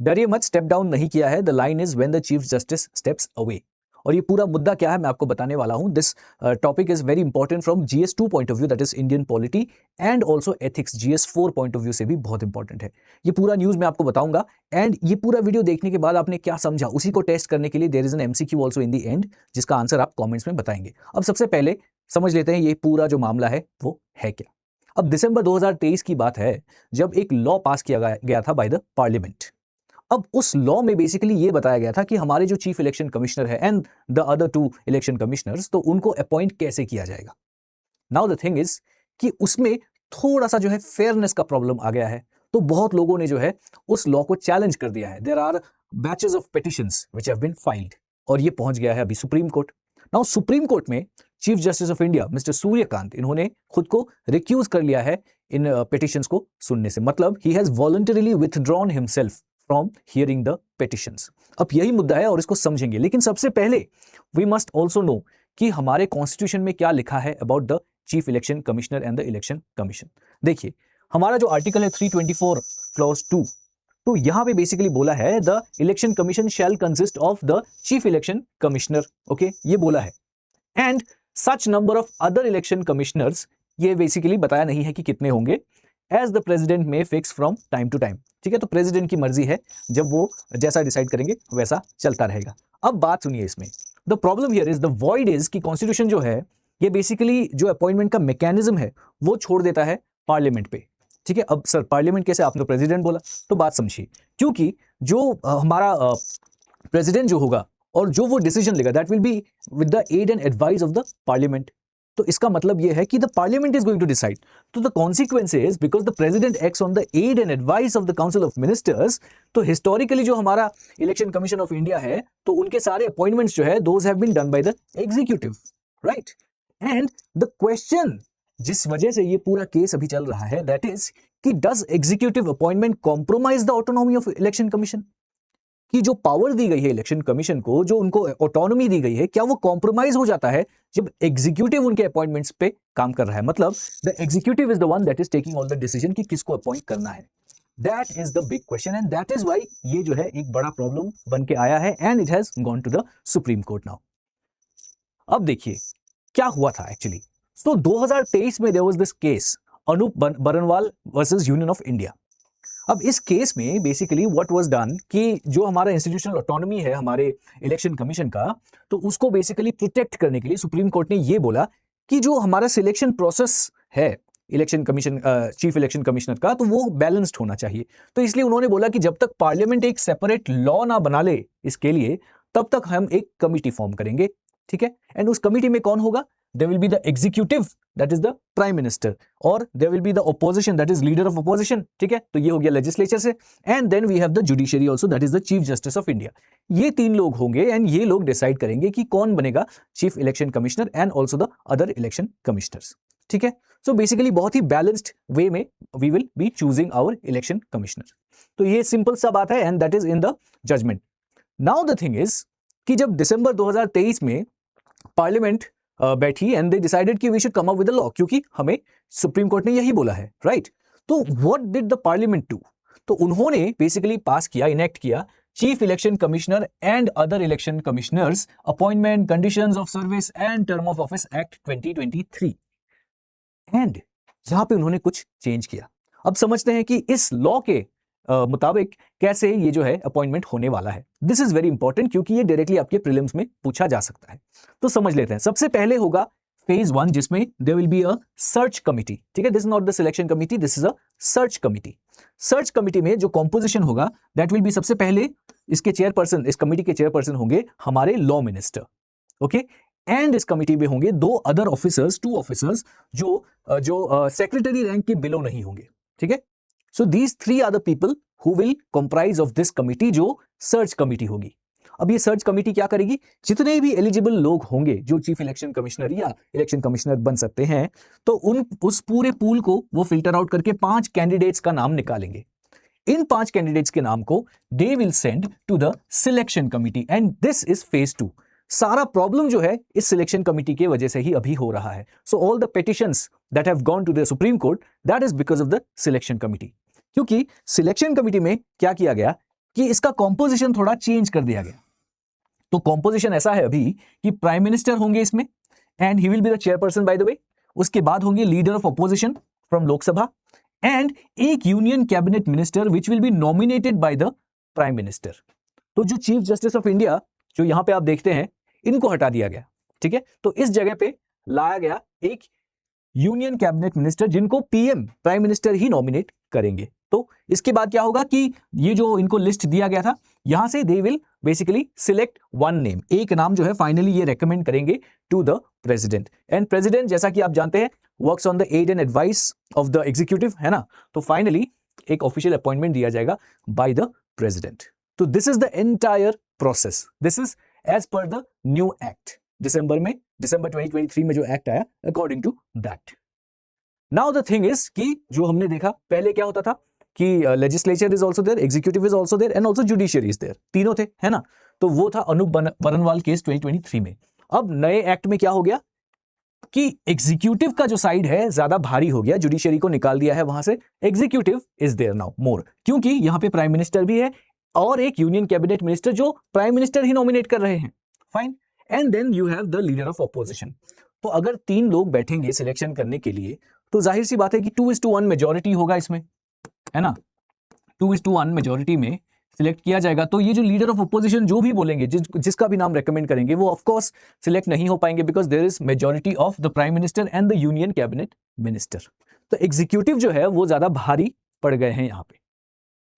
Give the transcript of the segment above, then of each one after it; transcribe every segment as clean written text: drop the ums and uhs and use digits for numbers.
डरिए मत, step down नहीं किया है। The line is when the chief justice steps away. और ये पूरा मुद्दा क्या है मैं आपको बताने वाला हूं। This topic is very important from GS2 point of view, that is Indian polity, and also ethics GS4 point of view से भी बहुत इंपॉर्टेंट है। ये पूरा न्यूज मैं आपको बताऊंगा, एंड ये पूरा वीडियो देखने के बाद आपने क्या समझा उसी को टेस्ट करने के लिए there is an MCQ also in the end, जिसका आंसर आप कॉमेंट्स में बताएंगे। अब सबसे पहले समझ लेते हैं ये पूरा जो मामला है वो है क्या। अब दिसंबर 2023 की बात है जब एक लॉ पास किया गया था बाय द पार्लियामेंट। अब उस लॉ में बेसिकली ये बताया गया था कि हमारे जो चीफ इलेक्शन कमिश्नर है and the other 2 election commissioners, तो उनको अपॉइंट कैसे किया जाएगा। नाउ द थिंग इज कि उसमें थोड़ा सा जो है फेयरनेस का प्रॉब्लम आ गया है, तो बहुत लोगों ने जो है उस लॉ को चैलेंज कर दिया है। There are batches of petitions which have been filed, और ये पहुंच गया है अभी Supreme court. Now Supreme Court में chief justice of India mister Surya Kant, इन्होंने खुद को रिक्यूज कर लिया है इन पिटिशंस को सुनने से, मतलब he has voluntarily withdrawn himself from hearing the petitions. अब यही मुद्दा है और इसको समझेंगे, लेकिन सबसे पहले वी मस्ट ऑल्सो नो कि हमारे कॉन्स्टिट्यूशन में क्या लिखा है about the chief election commissioner and the election commission. देखिए हमारा जो आर्टिकल है 324 क्लॉज 2, तो यहां पे बेसिकली बोला है the election commission shall consist of the chief election commissioner, okay, ये बोला है, and such number of other election commissioners, ये बेसिकली बताया नहीं है कि कितने होंगे, एज द प्रेसिडेंट में fix from time to time. ठीक है, तो प्रेसिडेंट की मर्जी है, जब वो जैसा डिसाइड करेंगे वैसा चलता रहेगा। अब बात सुनिए इसमें, the problem here is the void is कि कॉन्स्टिट्यूशन जो है ये बेसिकली जो अपॉइंटमेंट का मैकेनिज्म है वो छोड़ देता है पार्लियामेंट पे। ठीक है, अब सर पार्लियामेंट कैसे, आपने प्रेसिडेंट बोला, तो बात समझिए, क्योंकि जो हमारा प्रेसिडेंट जो होगा और जो वो डिसीजन लेगा that will be with the aid and advice of the parliament. तो इसका मतलब यह है कि the parliament is going to decide, तो the consequences because the president acts on the aid and advice of the council of ministers. तो historically जो हमारा इलेक्शन कमीशन ऑफ इंडिया है, तो उनके सारे अपॉइंटमेंट्स जो है those have been done by the executive, right. And the question जिस वजह से ये पूरा केस अभी चल रहा है दैट इज कि does executive appointment compromise the autonomy of election commission, कि जो पावर दी गई है इलेक्शन कमीशन को, जो उनको ऑटोनॉमी दी गई है, क्या वो कॉम्प्रोमाइज हो जाता है जब एग्जीक्यूटिव उनके अपॉइंटमेंट्स पे काम कर रहा है। मतलब the executive is the one that is taking all the decision कि किसको अपॉइंट करना है। That is the big question and that is why ये जो है एक बड़ा प्रॉब्लम बन के आया है and it has gone to the supreme court now. अब देखिए क्या हुआ था एक्चुअली। तो 2023 में there was this case Anoop Barnwal versus Union of India. अब इस केस में बेसिकली व्हाट वाज डन कि जो हमारा इंस्टीट्यूशनल ऑटोनॉमी है हमारे इलेक्शन कमीशन का, तो उसको बेसिकली प्रोटेक्ट करने के लिए सुप्रीम कोर्ट ने ये बोला कि जो हमारा सिलेक्शन प्रोसेस है election commission chief election commissioner का, तो वो बैलेंस्ड होना चाहिए। तो इसलिए उन्होंने बोला कि जब तक पार्लियामेंट एक सेपरेट लॉ ना बना ले इसके लिए, तब तक हम एक कमिटी फॉर्म करेंगे। ठीक है, एंड उस कमिटी में कौन होगा, there will be the executive that is the prime minister or there will be the opposition that is leader of opposition। ठीक है, तो ये हो गया legislature से, and then we have the judiciary also that is the chief justice of India। ये 3 लोग होंगे एंड ये लोग डिसाइड करेंगे कि कौन बनेगा chief election commissioner and also the other election commissioners. ठीक है, सो बेसिकली बहुत ही बैलेंस्ड वे में we will be choosing our election commissioner. तो ये सिंपल सा बात है and that is in the judgment. Now the thing is कि जब दिसंबर 2023 में पार्लियामेंट बैठी एंड दे डिसाइडेड कि we should come up with a law, क्योंकि हमें सुप्रीम कोर्ट ने यही बोला है, राइट। तो what did the parliament do, तो उन्होंने बेसिकली पास किया, इनेक्ट किया chief election commissioner and other election commissioners appointment conditions of service and term of office act 2023। And यहां पे उन्होंने कुछ चेंज किया। अब समझते हैं कि इस लॉ के मुताबिक कैसे ये जो है अपॉइंटमेंट होने वाला है। दिस इज वेरी इंपॉर्टेंट क्योंकि ये डायरेक्टली आपके प्रीलिम्स में पूछा जा सकता है। तो समझ लेते हैं। सबसे पहले होगा फेज 1 जिसमें there will be a search committee. ठीक है, this is not the selection committee, this is a search committee. Search committee में जो कॉम्पोजिशन होगा दैट विल बी, सबसे पहले इसके चेयरपर्सन, इस कमिटी के चेयरपर्सन होंगे हमारे लॉ मिनिस्टर, ओके। एंड इस कमिटी में होंगे 2 अदर ऑफिसर्स, 2 ऑफिसर्स जो सेक्रेटरी रैंक के बिलो नहीं होंगे। ठीक है, so these 3 are the people who will comprise of this committee जो सर्च कमिटी होगी। अब ये सर्च कमिटी क्या करेगी, जितने भी एलिजिबल लोग होंगे जो चीफ इलेक्शन कमिश्नर या इलेक्शन कमिश्नर बन सकते हैं, तो उस पूरे पूल को वो फिल्टर आउट करके 5 कैंडिडेट्स का नाम निकालेंगे। इन 5 कैंडिडेट्स के नाम को they will send to the selection committee and this is phase 2। सारा प्रॉब्लम जो है इस सिलेक्शन कमिटी के वजह से ही अभी हो रहा है। So all the petitions that have gone to the supreme court that is because of the selection committee. क्योंकि सिलेक्शन कमिटी में क्या किया गया कि इसका कॉम्पोजिशन थोड़ा चेंज कर दिया गया। तो कॉम्पोजिशन ऐसा है अभी कि प्राइम मिनिस्टर होंगे इसमें, and he will be the chairperson by the way. उसके बाद होंगे leader of opposition from Lok Sabha, and एक union cabinet minister which will be nominated by the prime minister. तो जो चीफ जस्टिस ऑफ इंडिया जो यहां पे आप देखते हैं, इनको हटा दिया गया, ठीक है। तो इस जगह पे लाया गया एक यूनियन कैबिनेट मिनिस्टर जिनको पीएम प्राइम मिनिस्टर ही नॉमिनेट करेंगे। तो इसके बाद क्या होगा कि ये जो इनको लिस्ट दिया गया था, यहां से they will basically select one name, एक नाम जो है फाइनली ये रेकमेंड करेंगे to the president. And president जैसा कि आप जानते हैं works on the aid and advice of the executive, है ना। तो फाइनली एक ऑफिशियल अपॉइंटमेंट दिया जाएगा बाय द प्रेसिडेंट। तो this is the entire process, this is as per the new act December 2023 में जो एक्ट आया, according to that. Now the thing is कि जो हमने देखा पहले क्या होता था कि legislature is also there, executive is also there, and also judiciary is there, तीनों थे, है ना। तो वो था अनूप बरनवाल केस 2023 में। अब नए एक्ट में क्या हो गया कि एग्जीक्यूटिव का जो साइड है ज्यादा भारी हो गया, जुडिशियरी को निकाल दिया है वहां से, executive is there now more, क्योंकि यहां पे प्राइम मिनिस्टर भी है और एक यूनियन कैबिनेट मिनिस्टर जो प्राइम मिनिस्टर ही नॉमिनेट कर रहे हैं, fine. And then you have the leader of opposition. तो अगर 3 लोग बैठेंगे सिलेक्शन करने के लिए, तो जाहिर सी बात है कि 2:1 मेजॉरिटी होगा इसमें, है ना। 2:1 मेजॉरिटी में सिलेक्ट किया जाएगा। तो ये जो लीडर ऑफ ऑपोजिशन जो भी बोलेंगे, जिसका भी नाम रेकमेंड करेंगे, वो ऑफ कोर्स सिलेक्ट नहीं हो पाएंगे, because there is majority of the prime minister and the union cabinet minister. तो एग्जीक्यूटिव जो है वो ज्यादा भारी पड़ गए हैं यहां पे,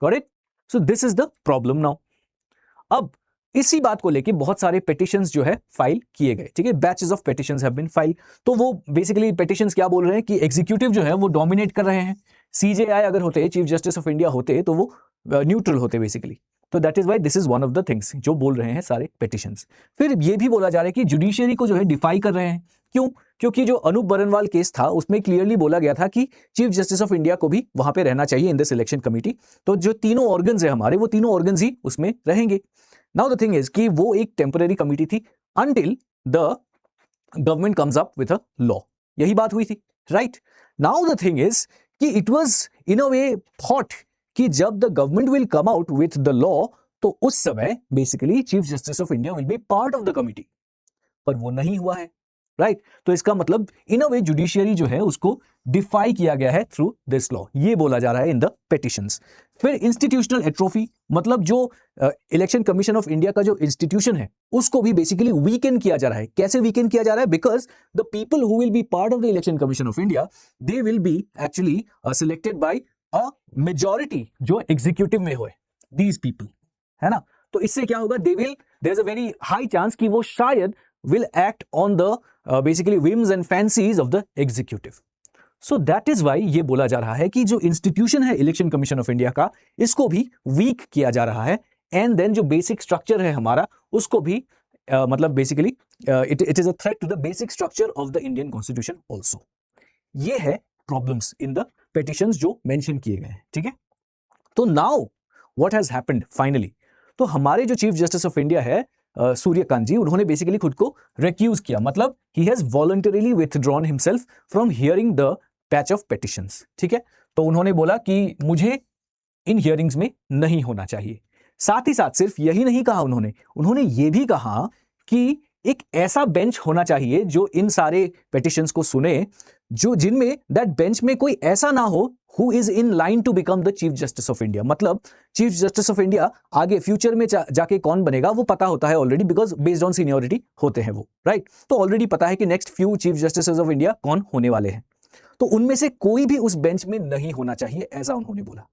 got it. So this is the problem now. अब इसी बात को लेके बहुत सारे पेटिशंस जो है फाइल किए गए, ठीक है, batches of petitions have been file. तो वो बेसिकली पेटिशंस क्या बोल रहे हैं कि एग्जीक्यूटिव जो है वो डोमिनेट कर रहे हैं, सीजेआई अगर होते, चीफ जस्टिस ऑफ इंडिया होते, तो वो न्यूट्रल होते बेसिकली। तो that is why this is one of the things जो बोल रहे हैं सारे पेटिशंस। फिर ये भी बोला जा रहा है कि जुडिशियरी को जो है डिफाई कर रहे हैं, क्यों? क्योंकि जो अनूप बरनवाल केस था उसमें क्लियरली बोला गया था कि चीफ जस्टिस ऑफ इंडिया को भी वहां पे रहना चाहिए इन द सिलेक्शन कमिटी। तो जो तीनों ऑर्गन्स है हमारे, वो तीनों ऑर्गन्स ही उसमें रहेंगे। नाउ द थिंग इज कि वो एक टेम्पररी कमिटी थी until the government comes up with a law, यही बात हुई थी, right. Now the thing is कि it was in a way thought कि जब the government will come out with the law, तो उस समय basically chief justice of India will be part of the committee, पर वो नहीं हुआ है, राइट। तो इसका मतलब इन अ वे जुडिशियरी जो है उसको डिफाई किया गया है थ्रू दिस लॉ, ये बोला जा रहा है इन द पेटिशंस। फिर इंस्टीट्यूशनल एट्रोफी, मतलब जो इलेक्शन कमीशन ऑफ इंडिया का जो इंस्टीट्यूशन है उसको भी बेसिकली वीकन किया जा रहा है। कैसे वीकन किया जा रहा है? Because the people who will be part of the election commission of India, they will be actually selected by a majority जो एग्जीक्यूटिव में हो, दीज पीपल, है ना। तो इससे क्या होगा, they will, there is a very high chance कि वो शायद will act on the basically whims and fancies of the executive. So that is why ये बोला जा रहा है कि जो इंस्टीट्यूशन है इलेक्शन कमीशन ऑफ इंडिया का, इसको भी वीक किया जा रहा है। एंड देन जो बेसिक स्ट्रक्चर है हमारा, उसको भी मतलब basically it is a threat to the basic structure of the Indian constitution also. ये है प्रॉब्लम्स इन द पेटिशंस जो मेंशन किए गए हैं, ठीक है। तो now what has happened finally, तो हमारे जो चीफ जस्टिस ऑफ इंडिया है सूर्यकांत जी, उन्होंने बेसिकली खुद को रेक्यूज किया, मतलब he has voluntarily withdrawn himself from hearing the batch of petitions, ठीक है। तो उन्होंने बोला कि मुझे इन हियरिंग्स में नहीं होना चाहिए। साथ ही साथ सिर्फ यही नहीं कहा उन्होंने ये भी कहा कि एक ऐसा बेंच होना चाहिए जो इन सारे पेटिशंस को सुने, जो जिनमें दैट बेंच में कोई ऐसा ना हो who is in line to become the chief justice of India। मतलब चीफ जस्टिस ऑफ इंडिया आगे फ्यूचर में जाके कौन बनेगा वो पता होता है already, because based on seniority होते हैं वो, राइट। तो ऑलरेडी पता है कि next few chief justice of India कौन होने वाले हैं, तो उनमें से कोई भी उस बेंच में नहीं होना चाहिए, ऐसा उन्होंने बोला,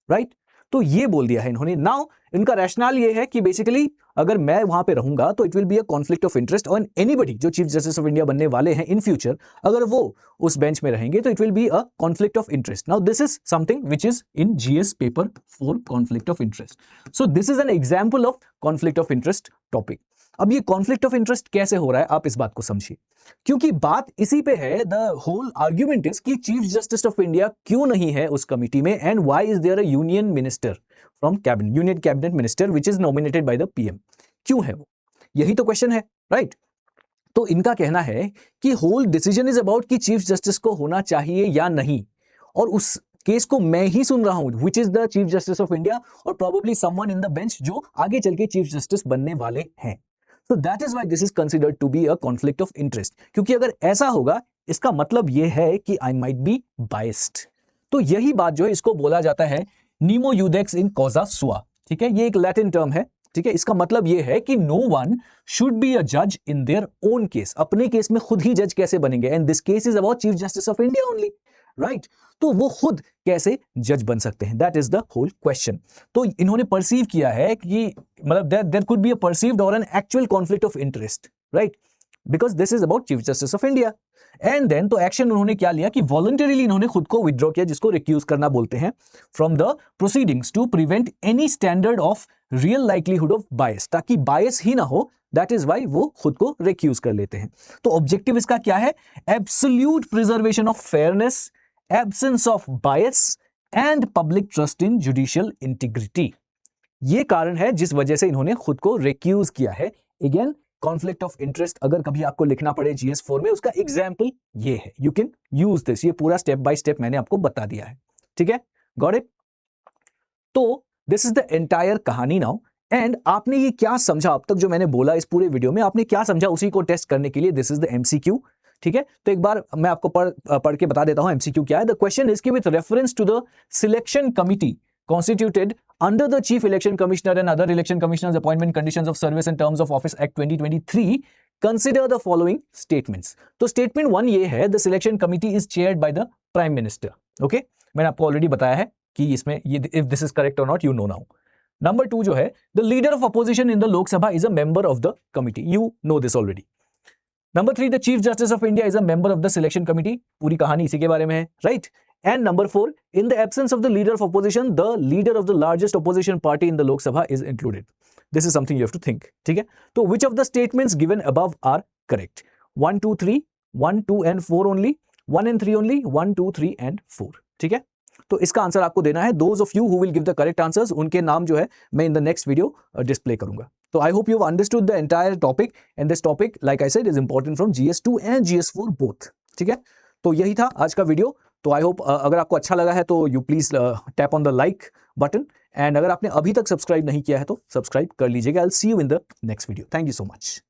राइट। तो ये बोल दिया है इन्होंने। नाउ इनका रैशनल ये है कि बेसिकली अगर मैं वहां पे रहूंगा तो it will be a conflict of interest on anybody जो चीफ जस्टिस ऑफ इंडिया बनने वाले हैं इन फ्यूचर, अगर वो उस बेंच में रहेंगे तो it will be a conflict of interest. Now this is something which is in GS paper 4 conflict of interest. So this is an example of conflict of interest topic. अब ये conflict of interest कैसे हो रहा है, आप इस बात को समझिए, क्योंकि बात इसी पे है। द होल आर्ग्यूमेंट इज कि चीफ जस्टिस ऑफ इंडिया क्यों नहीं है उस कमिटी में, and why is there a union minister from cabinet, union cabinet minister which is nominated by the PM, क्यों है वो, यही तो क्वेश्चन है, राइट। तो इनका कहना है कि होल डिसीजन इज अबाउट कि चीफ जस्टिस को होना चाहिए या नहीं, और केस को मैं ही सुन रहा हूं, which is the chief justice of India और probably someone in the bench जो आगे चल के चीफ जस्टिस बनने वाले हैं. So that is why this is considered to be a conflict of interest. क्योंकि अगर ऐसा होगा इसका मतलब यह है कि I might be biased. तो यही बात जो है इसको बोला जाता है nemo iudex in causa sua. ठीक है, ये एक लैटिन टर्म है. ठीक है, इसका मतलब यह है कि no one should be a judge in their own case. अपने केस में खुद ही जज कैसे बनेंगे? And this case is about Chief Justice of India only. Right तो वो खुद कैसे जज बन सकते हैं? That is the whole question. तो इन्होंने परसीव किया है कि मतलब there could be a perceived और an actual conflict of interest, right, because this is about chief justice of India. And then तो एक्शन उन्होंने क्या लिया कि वॉलंटरीली इन्होंने खुद को विथड्रॉ किया, जिसको रिक्यूज करना बोलते हैं, from the proceedings to prevent any standard of real likelihood of bias, ताकि बायस ही ना हो. दैट इज वाई वो खुद को रिक्यूज कर लेते हैं. तो ऑब्जेक्टिव इसका क्या है? Absolute preservation of fairness, absence of bias and public trust in judicial integrity. ये कारण है जिस वजह से इन्होंने खुद को रिक्यूज किया है. अगेन कॉन्फ्लिक्ट ऑफ इंटरेस्ट अगर कभी आपको लिखना पड़े GS4 में, उसका एग्जाम्पल ये है. You can use this. ये पूरा स्टेप बाय स्टेप मैंने आपको बता दिया है. ठीक है, गॉट इट. तो दिस इज द एंटायर कहानी नाउ. एंड आपने ये क्या समझा अब तक जो मैंने बोला इस पूरे वीडियो में, आपने क्या समझा उसी को टेस्ट करने के लिए दिस इज द MCQ. ठीक है, तो एक बार मैं आपको पढ़ के बता देता हूं MCQ क्या है. द क्वेश्चन इज कि with reference to the selection committee constituted under the chief election commissioner and other election commissioners appointment conditions of service and terms of office act 2023 consider the following statements. तो statement 1 ये है, the selection committee is chaired by the prime minister. Okay, मैंने आपको already बताया है कि इसमें ये इफ दिस इज करेक्ट और not you know now. Number 2 जो है, the leader of opposition in the Lok Sabha is a member of the committee. You know this already. Number 3, the Chief Justice of India is a member of the selection committee. पूरी कहानी इसी के बारे में है, right? And number 4, in the absence of the leader of opposition, the leader of the largest opposition party in the Lok Sabha is included. This is something you have to think. ठीक है? तो which of the statements given above are correct? 1, 2, 3, 1, 2 and 4 only, 1 and 3 only, 1, 2, 3 and 4. ठीक है? तो इसका answer आपको देना है. Those of you who will give the correct answers, उनके नाम जो है मैं in the next video display करूंगा. So I hope you've understood the entire topic, and this topic, like I said, is important from GS2 and GS4 both. ठीक है, तो यही था आज का वीडियो. तो आई होप अगर आपको अच्छा लगा है तो you please tap on the like button, and अगर आपने अभी तक सब्सक्राइब नहीं किया है तो सब्सक्राइब कर लीजिएगा. I will see you in the next video. Thank you so much.